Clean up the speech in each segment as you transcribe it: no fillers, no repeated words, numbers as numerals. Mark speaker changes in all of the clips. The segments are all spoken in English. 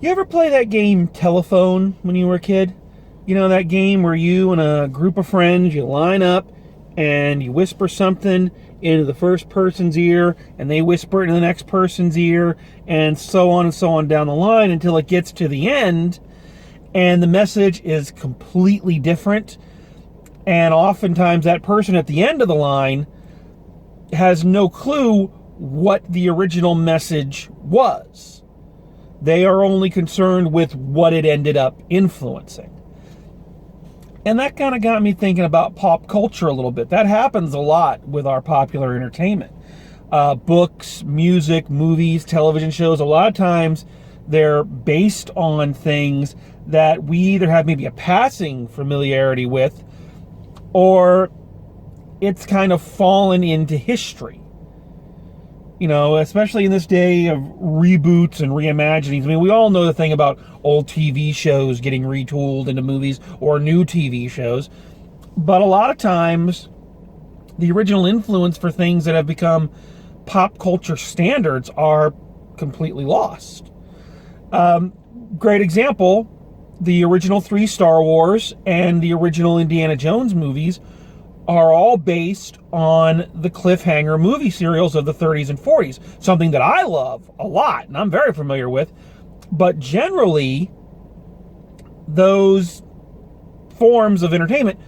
Speaker 1: You ever play that game Telephone when you were a kid? You know, that game where you and a group of friends, you line up and you whisper something into the first person's ear and they whisper it into the next person's ear and so on down the line until it gets to the end and the message is completely different. And oftentimes that person at the end of the line has no clue what the original message was. They are only concerned with what it ended up influencing. And that kind of got me thinking about pop culture a little bit. That happens a lot with our popular entertainment. Books, music, movies, television shows, a lot of times they're based on things that we either have maybe a passing familiarity with or it's kind of fallen into history. You know, especially in this day of reboots and reimaginings. I mean, we all know the thing about old TV shows getting retooled into movies or new TV shows. But a lot of times, the original influence for things that have become pop culture standards are completely lost. Great example, the original 3 Star Wars and the original Indiana Jones movies are all based on the cliffhanger movie serials of the 30s and 40s. Something that I love a lot and I'm very familiar with. But generally, those forms of entertainment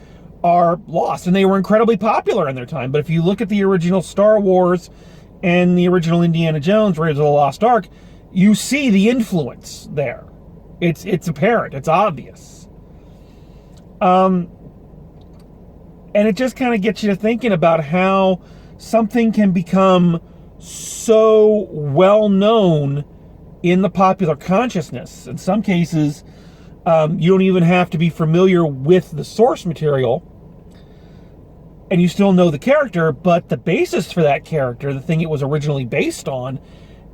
Speaker 1: are lost. And they were incredibly popular in their time. But if you look at the original Star Wars and the original Indiana Jones, Raiders of the Lost Ark, you see the influence there. It's apparent. It's obvious. And it just kind of gets you to thinking about how something can become so well known in the popular consciousness. In some cases, you don't even have to be familiar with the source material, and you still know the character, but the basis for that character, the thing it was originally based on,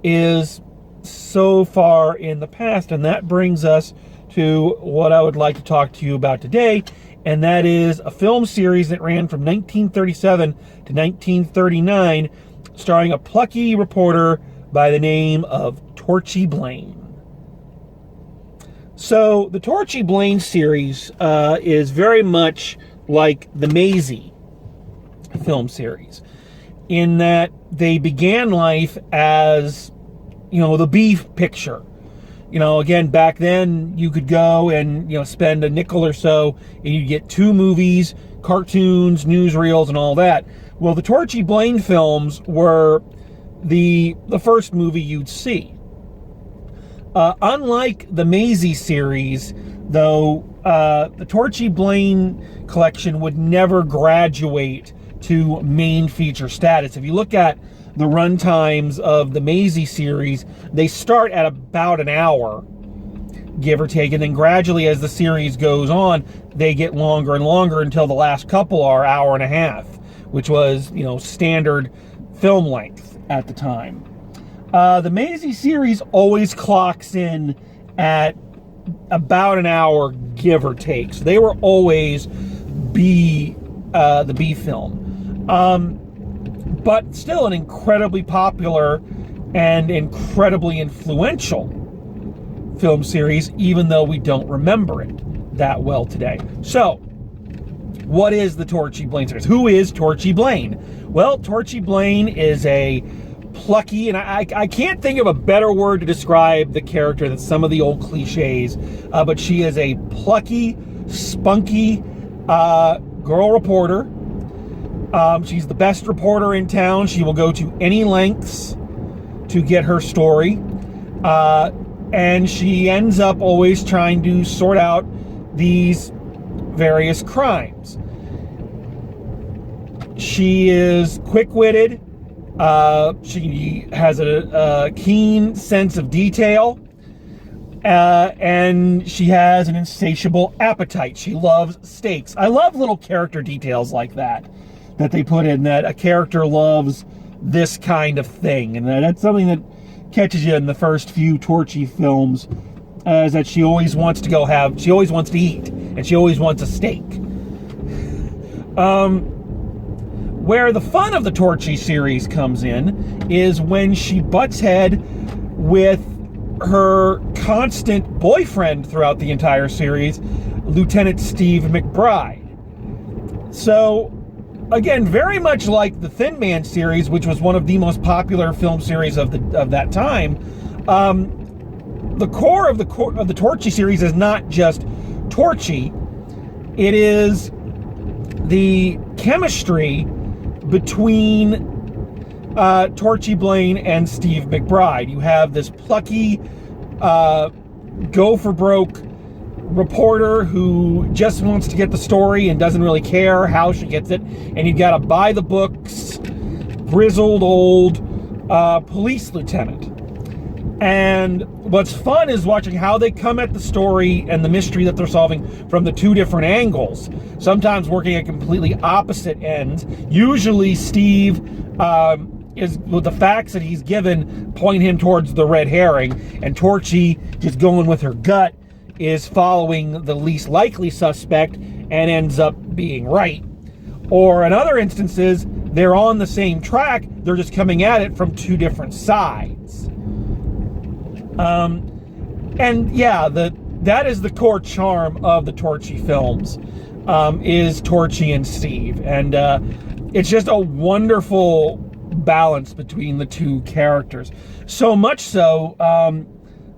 Speaker 1: is so far in the past. And that brings us to what I would like to talk to you about today, and that is a film series that ran from 1937 to 1939, starring a plucky reporter by the name of Torchy Blane. So, the Torchy Blane series is very much like the Maisie film series, in that they began life as, you know, the B picture. You know, again, back then you could go and, you know, spend a nickel or so and you'd get 2 movies, cartoons, newsreels, and all that. Well, the Torchy Blane films were the first movie you'd see. Unlike the Maisie series, though, the Torchy Blane collection would never graduate to main feature status. If you look at the run times of the Maisie series, they start at about an hour, give or take, and then gradually as the series goes on, they get longer and longer until the last couple are hour and a half, which was, you know, standard film length at the time. The Maisie series always clocks in at about an hour, give or take. So they were always the B film. But still an incredibly popular and incredibly influential film series, even though we don't remember it that well today. So, what is the Torchy Blane series? Who is Torchy Blane? Well, Torchy Blane is a plucky, and I can't think of a better word to describe the character than some of the old cliches, but she is a plucky, spunky girl reporter. She's the best reporter in town. She will go to any lengths to get her story. And she ends up always trying to sort out these various crimes. She is quick-witted. She has a keen sense of detail. And she has an insatiable appetite. She loves steaks. I love little character details like that they put in, that a character loves this kind of thing. And that's something that catches you in the first few Torchy films, is that she always wants to she always wants to eat, and she always wants a steak. Where the fun of the Torchy series comes in is when she butts head with her constant boyfriend throughout the entire series, Lieutenant Steve McBride. So, again, very much like the Thin Man series, which was one of the most popular film series of that time, the core of the Torchy series is not just Torchy. It is the chemistry between Torchy Blane and Steve McBride. You have this plucky, go-for-broke reporter who just wants to get the story and doesn't really care how she gets it. And you've got a by-the-books, grizzled old police lieutenant. And what's fun is watching how they come at the story and the mystery that they're solving from the two different angles, sometimes working at completely opposite ends. Usually Steve is, with the facts that he's given, point him towards the red herring, and Torchy, just going with her gut, is following the least likely suspect and ends up being right. Or in other instances, they're on the same track, they're just coming at it from two different sides. And yeah, that is the core charm of the Torchy films, is Torchy and Steve. And it's just a wonderful balance between the two characters. So much so,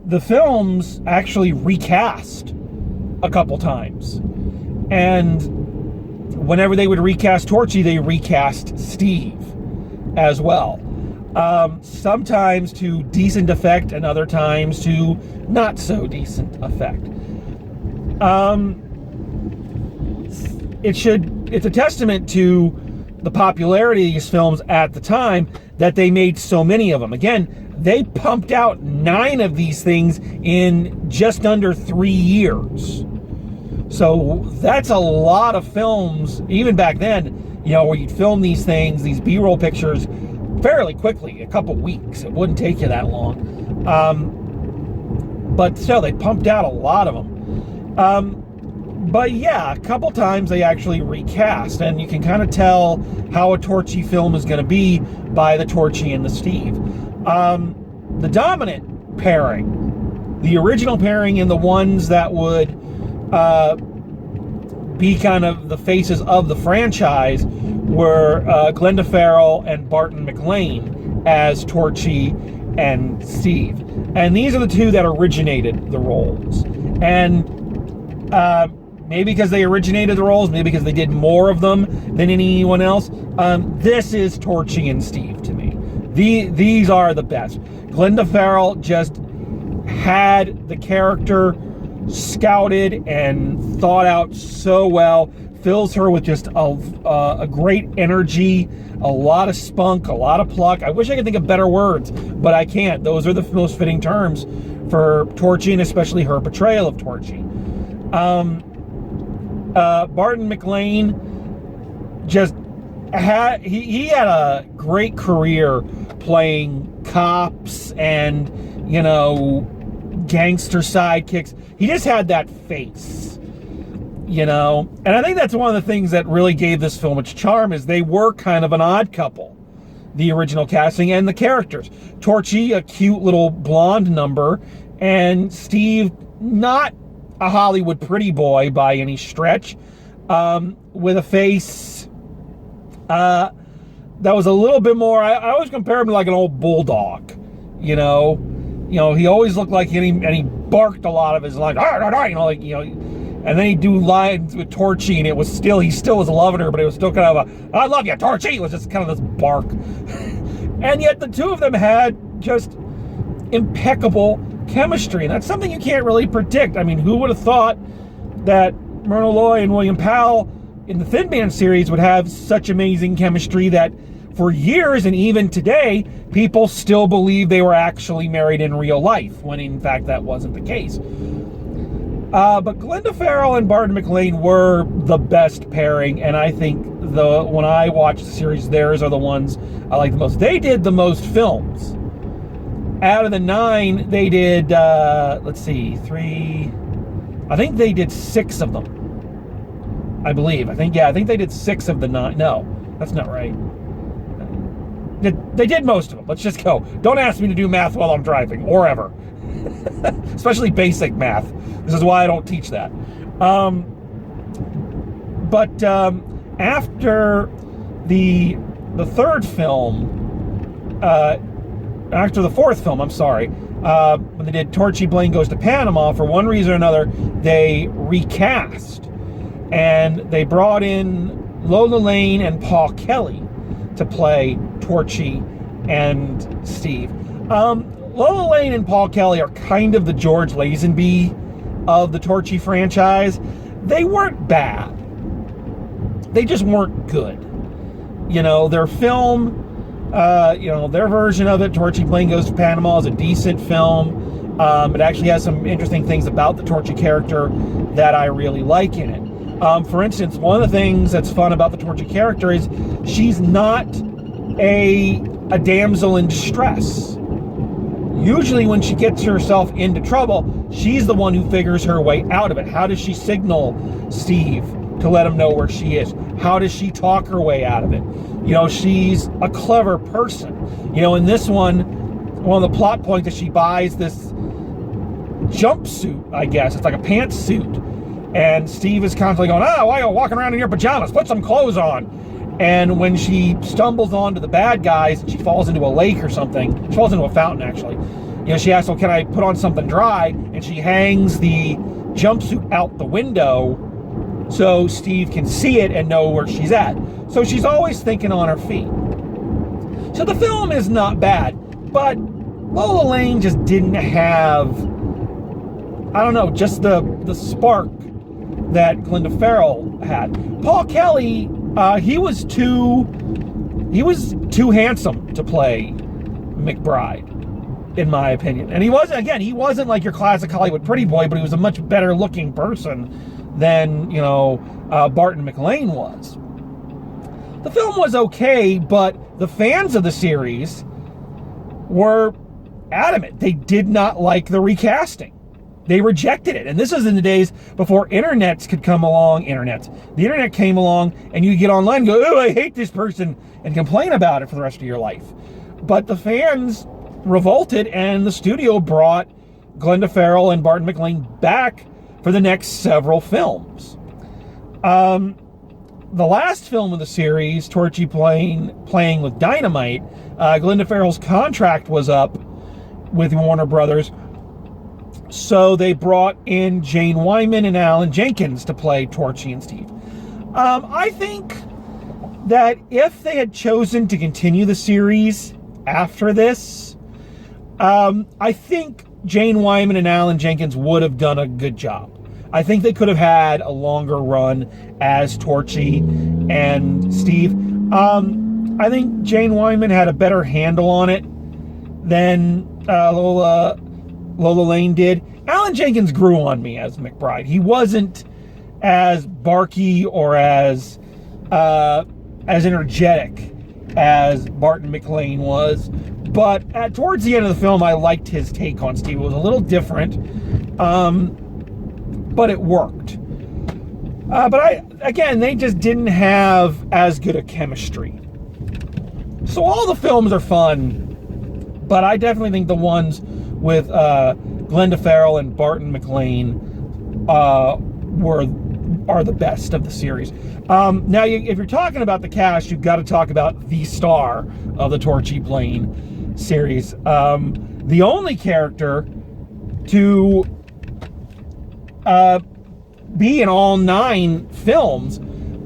Speaker 1: the films actually recast a couple times. And whenever they would recast Torchy, they recast Steve as well. Sometimes to decent effect and other times to not so decent effect. It's a testament to the popularity of these films at the time that they made so many of them. Again, they pumped out 9 of these things in just under 3 years. So that's a lot of films, even back then, where you'd film these things, these B-roll pictures, fairly quickly, a couple weeks. It wouldn't take you that long. But still, they pumped out a lot of them. But yeah, a couple times they actually recast, and you can kind of tell how a Torchy film is going to be by the Torchy and the Steve. The dominant pairing, the original pairing, and the ones that would be kind of the faces of the franchise were Glenda Farrell and Barton McLean as Torchy and Steve. And these are the two that originated the roles. And maybe because they originated the roles, maybe because they did more of them than anyone else, this is Torchy and Steve to me. These are the best. Glenda Farrell just had the character scouted and thought out so well, fills her with just a great energy, a lot of spunk, a lot of pluck. I wish I could think of better words, but I can't. Those are the most fitting terms for Torchy, and especially her portrayal of Torchy. Barton McLean just he had a great career playing cops and, gangster sidekicks. He just had that face, and I think that's one of the things that really gave this film its charm, is they were kind of an odd couple, the original casting and the characters. Torchy, a cute little blonde number, and Steve, not a Hollywood pretty boy by any stretch, with a face that was a little bit more, I always compare him to like an old bulldog, he always looked like, and he barked a lot of his lines, and then he'd do lines with Torchy, and he still was loving her, but it was still kind of a, I love you, Torchy. It was just kind of this bark. And yet the two of them had just impeccable chemistry, and that's something you can't really predict. I mean, who would have thought that Myrna Loy and William Powell in the Thin Man series would have such amazing chemistry that for years, and even today, people still believe they were actually married in real life, when in fact that wasn't the case. But Glenda Farrell and Barton McLean were the best pairing, and I think when I watch the series, theirs are the ones I like the most. They did the most films. Out of the 9, they did, 3, I think they did 6 of them. I believe. I think they did 6 of the 9. No, that's not right. They did most of them. Let's just go. Don't ask me to do math while I'm driving, or ever. Especially basic math. This is why I don't teach that. But after the third film, after the fourth film, I'm sorry, when they did Torchy Blane Goes to Panama, for one reason or another, they recast. And they brought in Lola Lane and Paul Kelly to play Torchy and Steve. Lola Lane and Paul Kelly are kind of the George Lazenby of the Torchy franchise. They weren't bad. They just weren't good. You know, their film, their version of it, Torchy Blane Goes to Panama, is a decent film. It actually has some interesting things about the Torchy character that I really like in it. For instance, one of the things that's fun about the Torchy character is she's not a damsel in distress. Usually when she gets herself into trouble, she's the one who figures her way out of it. How does she signal Steve to let him know where she is? How does she talk her way out of it? You know, she's a clever person. You know, in this one of the plot points is she buys this jumpsuit, I guess. It's like a pantsuit. And Steve is constantly going, why are you walking around in your pajamas? Put some clothes on. And when she stumbles onto the bad guys, and she falls into a lake or something. She falls into a fountain, actually. You know, she asks, well, can I put on something dry? And she hangs the jumpsuit out the window so Steve can see it and know where she's at. So she's always thinking on her feet. So the film is not bad, but Lola Lane just didn't have, I don't know, just the spark that Glenda Farrell had. Paul Kelly, he was too handsome to play McBride, in my opinion. And he wasn't like your classic Hollywood pretty boy, but he was a much better looking person than, Barton McLean was. The film was okay, but the fans of the series were adamant. They did not like the recasting. They rejected it. And this was in the days before internets could come along. The internet came along, and you get online and go, oh, I hate this person, and complain about it for the rest of your life. But the fans revolted, and the studio brought Glenda Farrell and Barton McLean back for the next several films. The last film of the series, Torchy Blane Playing with Dynamite, Glenda Farrell's contract was up with Warner Brothers, so they brought in Jane Wyman and Alan Jenkins to play Torchy and Steve. I think that if they had chosen to continue the series after this, I think Jane Wyman and Alan Jenkins would have done a good job. I think they could have had a longer run as Torchy and Steve. I think Jane Wyman had a better handle on it than Lola Lane did. Alan Jenkins grew on me as McBride. He wasn't as barky or as energetic as Barton McLean was, but towards the end of the film, I liked his take on Steve. It was a little different, but it worked. But they just didn't have as good a chemistry. So all the films are fun, but I definitely think the ones with Glenda Farrell and Barton McLean are the best of the series. Now, if you're talking about the cast, you've got to talk about the star of the Torchy Blane series. The only character to be in all 9 films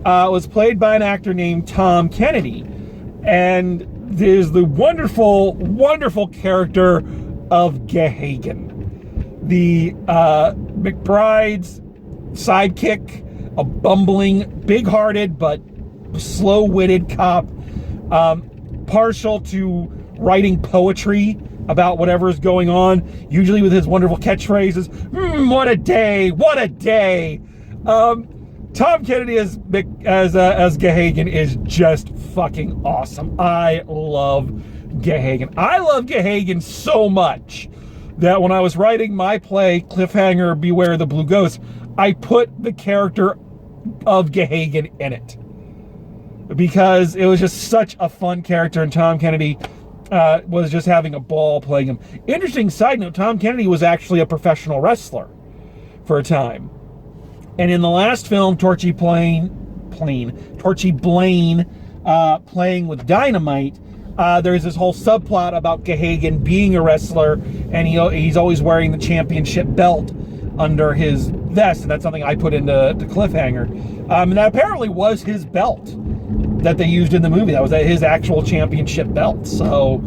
Speaker 1: was played by an actor named Tom Kennedy. And there's the wonderful, wonderful character of Gahagan, the McBride's sidekick, a bumbling, big-hearted, but slow-witted cop, partial to writing poetry about whatever is going on, usually with his wonderful catchphrases. What a day! What a day! Tom Kennedy as Gahagan is just fucking awesome. I love Gahagan. I love Gahagan so much that when I was writing my play, Cliffhanger, Beware the Blue Ghost, I put the character of Gahagan in it. because it was just such a fun character, and Tom Kennedy was just having a ball playing him. Interesting side note, Tom Kennedy was actually a professional wrestler for a time. And in the last film, Torchy Blane playing with Dynamite, there's this whole subplot about Gahagan being a wrestler, and he's always wearing the championship belt under his vest, and that's something I put into Cliffhanger. And that apparently was his belt that they used in the movie. That was his actual championship belt. So,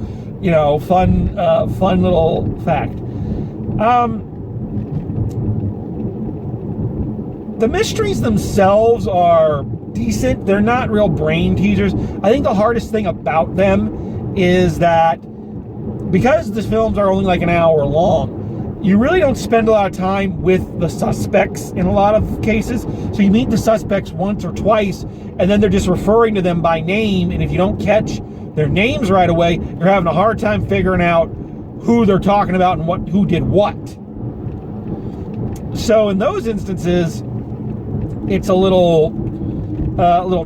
Speaker 1: fun little fact. The mysteries themselves are decent. They're not real brain teasers. I think the hardest thing about them is that because the films are only like an hour long, you really don't spend a lot of time with the suspects in a lot of cases. So you meet the suspects once or twice, and then they're just referring to them by name, and if you don't catch their names right away, you're having a hard time figuring out who they're talking about and who did what. So in those instances, it's a little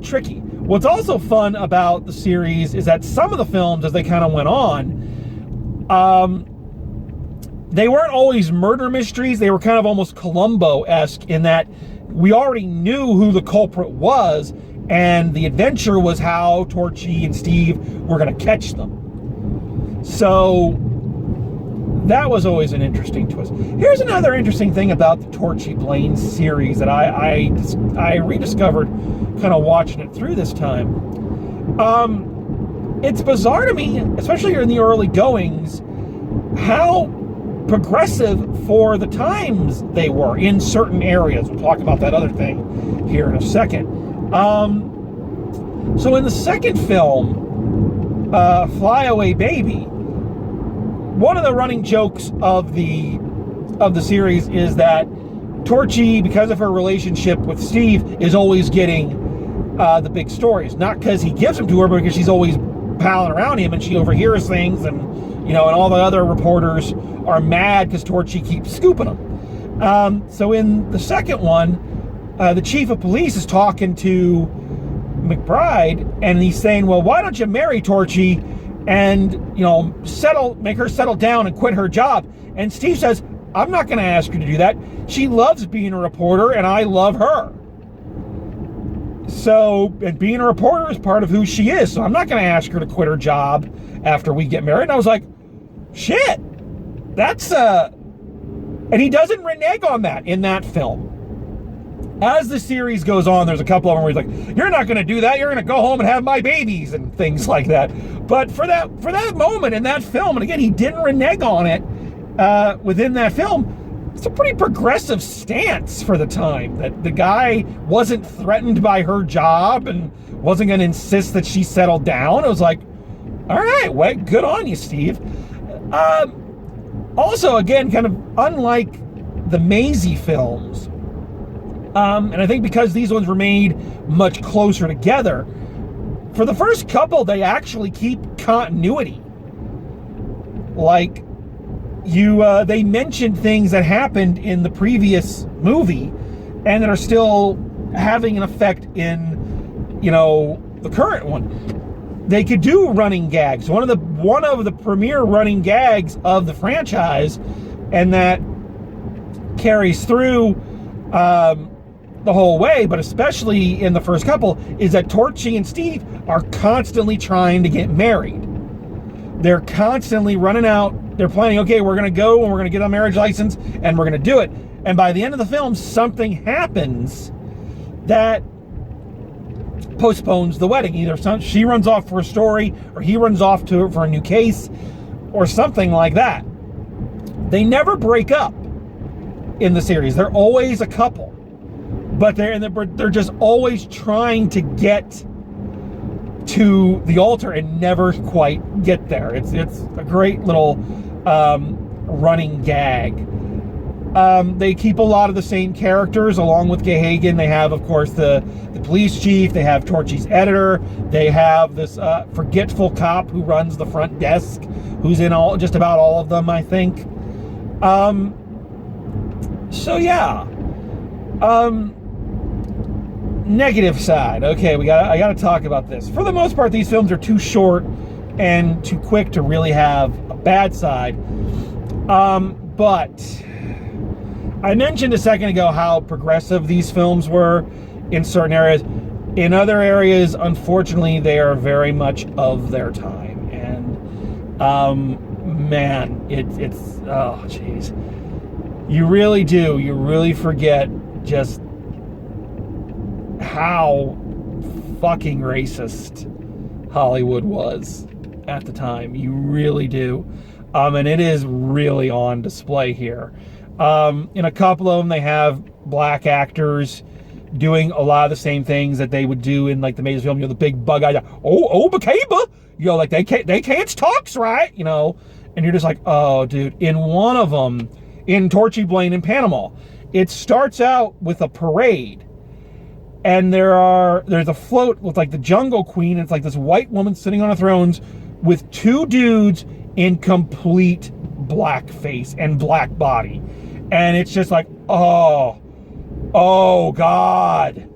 Speaker 1: tricky. What's also fun about the series is that some of the films, as they kind of went on, they weren't always murder mysteries. They were kind of almost Columbo-esque in that we already knew who the culprit was, and the adventure was how Torchy and Steve were going to catch them. So that was always an interesting twist. Here's another interesting thing about the Torchy Blane series that I rediscovered kind of watching it through this time. It's bizarre to me, especially in the early goings, how progressive for the times they were in certain areas. We'll talk about that other thing here in a second. So in the second film, Fly Away Baby, one of the running jokes of the series is that Torchy, because of her relationship with Steve, is always getting the big stories. Not because he gives them to her, but because she's always palling around him and she overhears things, and and all the other reporters are mad because Torchy keeps scooping them. So in the second one, the chief of police is talking to McBride, and he's saying, well, why don't you marry Torchy and, make her settle down and quit her job? And Steve says, I'm not going to ask her to do that. She loves being a reporter, and I love her. So, and being a reporter is part of who she is. So I'm not going to ask her to quit her job after we get married. And I was like, shit, that's, and he doesn't renege on that in that film. As the series goes on, there's a couple of them where he's like, you're not going to do that. You're going to go home and have my babies and things like that. But for that moment in that film, and again, he didn't renege on it within that film. It's a pretty progressive stance for the time, that the guy wasn't threatened by her job and wasn't going to insist that she settle down. It was like, all right, well, good on you, Steve. Also, again, kind of unlike the Maisie films, and I think because these ones were made much closer together, for the first couple, they actually keep continuity. Like, they mentioned things that happened in the previous movie and that are still having an effect in, the current one. They could do running gags. One of the premier running gags of the franchise, and that carries through the whole way, but especially in the first couple, is that Torchy and Steve are constantly trying to get married. They're constantly running out. They're planning, okay, we're going to go and we're going to get a marriage license and we're going to do it. And by the end of the film, something happens that postpones the wedding. Either she runs off for a story, or he runs off for a new case, or something like that. They never break up in the series. They're always a couple. But they're just always trying to get to the altar and never quite get there. It's a great little running gag. They keep a lot of the same characters along with Gahagan. They have, of course, the police chief. They have Torchy's editor. They have this forgetful cop who runs the front desk, who's in just about all of them, I think. So yeah. negative side. Okay, I gotta talk about this. For the most part, these films are too short and too quick to really have a bad side. But I mentioned a second ago how progressive these films were in certain areas. In other areas, unfortunately, they are very much of their time. And, man, it's oh, jeez. You really do. You really forget just how fucking racist Hollywood was at the time. You really do. And it is really on display here. In a couple of them, they have black actors doing a lot of the same things that they would do in like the major film. You know, the big bug-eyed, Bakaba, you know, like they can't talk, right? You know, and you're just like, oh, dude. In one of them, in Torchy Blane in Panama, it starts out with a parade, and there's a float with like the Jungle Queen. And it's like this white woman sitting on a throne with two dudes in complete blackface and black body, and it's just like, oh God,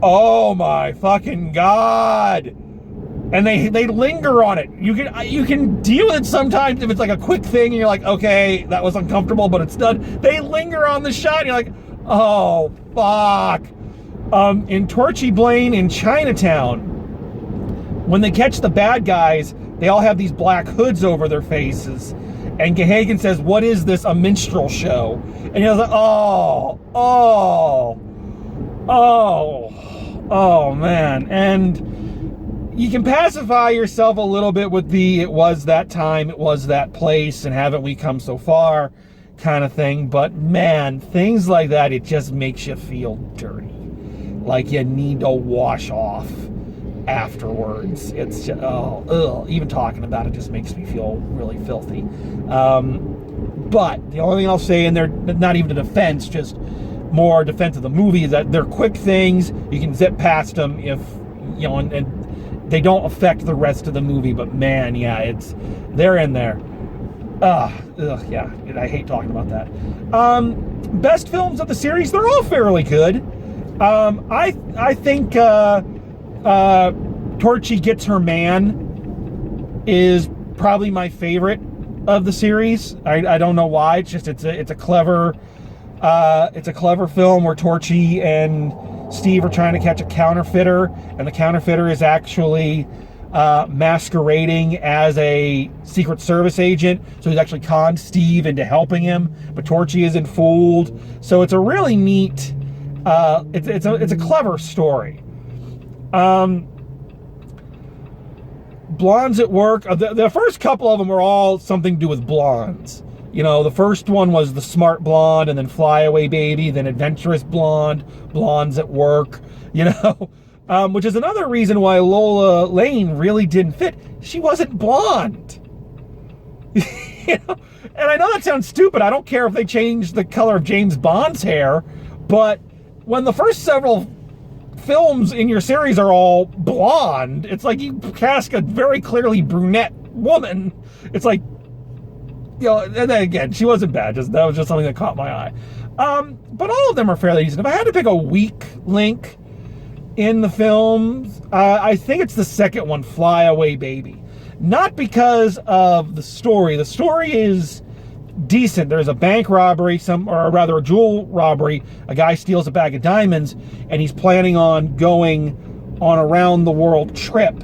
Speaker 1: oh my fucking God. And they linger on it. You can deal with it sometimes if it's like a quick thing and you're like, okay, that was uncomfortable, but it's done. They linger on the shot and you're like, oh fuck. In Torchy Blane in Chinatown, when they catch the bad guys, they all have these black hoods over their faces. And Gahagan says, what is this, a minstrel show? And you're like, oh man. And you can pacify yourself a little bit with the it was that time, it was that place, and haven't we come so far kind of thing. But man, things like that, it just makes you feel dirty. Like you need to wash off afterwards. It's just, even talking about it just makes me feel really filthy. But the only thing I'll say, and they're not even a defense, just more defense of the movie, is that they're quick things. You can zip past them if, you know, and they don't affect the rest of the movie. But man, yeah, they're in there. Yeah, I hate talking about that. Best films of the series, they're all fairly good. I think Torchy Gets Her Man is probably my favorite of the series. I don't know why. It's just it's a clever film where Torchy and Steve are trying to catch a counterfeiter, and the counterfeiter is actually masquerading as a Secret Service agent. So he's actually conned Steve into helping him, but Torchy isn't fooled. So it's a really neat. It's a clever story. Blondes at Work. The first couple of them were all something to do with blondes. You know, the first one was The Smart Blonde, and then Flyaway Baby, then Adventurous Blonde, Blondes at Work, you know, which is another reason why Lola Lane really didn't fit. She wasn't blonde. You know? And I know that sounds stupid. I don't care if they changed the color of James Bond's hair, but when the first several films in your series are all blonde, it's like you cast a very clearly brunette woman. It's like, you know, and then again, she wasn't bad. That was just something that caught my eye. But all of them are fairly decent. If I had to pick a weak link in the films, I think it's the second one, Flyaway Baby. Not because of the story. The story is decent. There's a bank robbery, or rather a jewel robbery. A guy steals a bag of diamonds, and he's planning on going on a round the world trip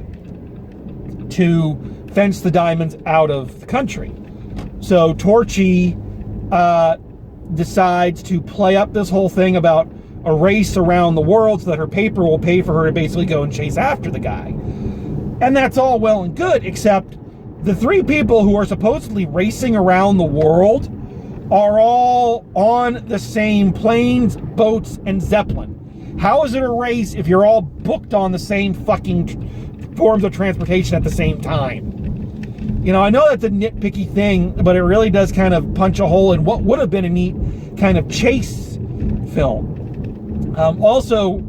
Speaker 1: to fence the diamonds out of the country. So Torchy decides to play up this whole thing about a race around the world so that her paper will pay for her to basically go and chase after the guy. And that's all well and good, except the three people who are supposedly racing around the world are all on the same planes, boats, and Zeppelin. How is it a race if you're all booked on the same fucking forms of transportation at the same time? You know, I know that's a nitpicky thing, but it really does kind of punch a hole in what would have been a neat kind of chase film. Also,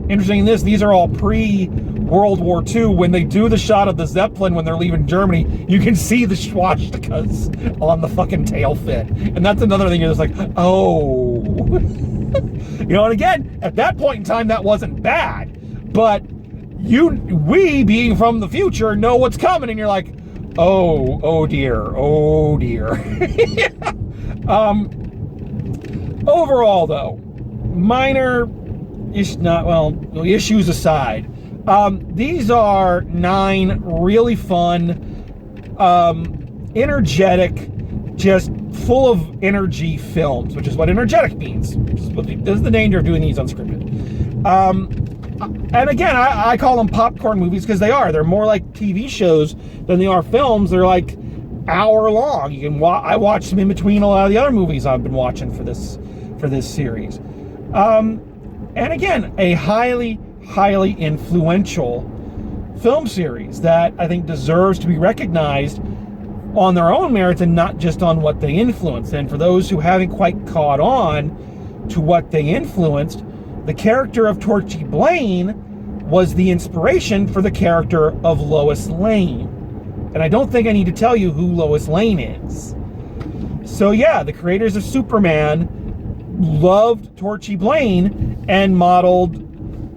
Speaker 1: interesting in this, these are all pre-World War II. When they do the shot of the Zeppelin when they're leaving Germany, you can see the swastikas on the fucking tail fin. And that's another thing, you're just like, oh. You know, and again, at that point in time, that wasn't bad. But we being from the future know what's coming, and you're like, oh dear. Overall, though, minor issues aside, these are 9 really fun, energetic, just full of energy films, which is what energetic means. This is the danger of doing these unscripted. And again, I call them popcorn movies because they are. They're more like TV shows than they are films. They're like hour long. You can I watch them in between a lot of the other movies I've been watching for this series. And again, a highly influential film series that I think deserves to be recognized on their own merits and not just on what they influenced. And for those who haven't quite caught on to what they influenced, the character of Torchy Blane was the inspiration for the character of Lois Lane. And I don't think I need to tell you who Lois Lane is. So yeah, the creators of Superman loved Torchy Blane and modeled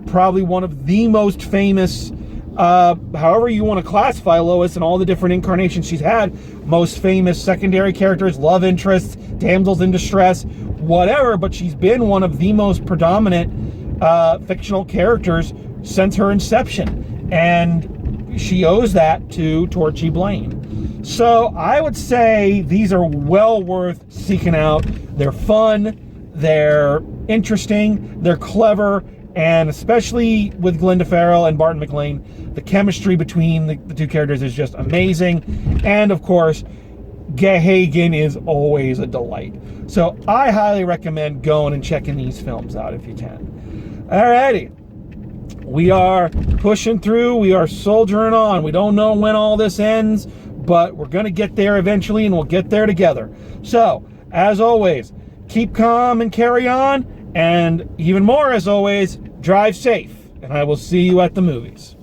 Speaker 1: probably one of the most famous, however you want to classify Lois and all the different incarnations she's had, most famous secondary characters, love interests, damsels in distress, whatever, but she's been one of the most predominant fictional characters since her inception, and she owes that to Torchy Blane. So I would say these are well worth seeking out. They're fun, they're interesting, they're clever, and especially with Glenda Farrell and Barton McLean, the chemistry between the two characters is just amazing. And of course, Hagen is always a delight. So I highly recommend going and checking these films out if you can. Alrighty. We are pushing through. We are soldiering on. We don't know when all this ends, but we're going to get there eventually, and we'll get there together. So, as always, keep calm and carry on. And even more, as always, drive safe. And I will see you at the movies.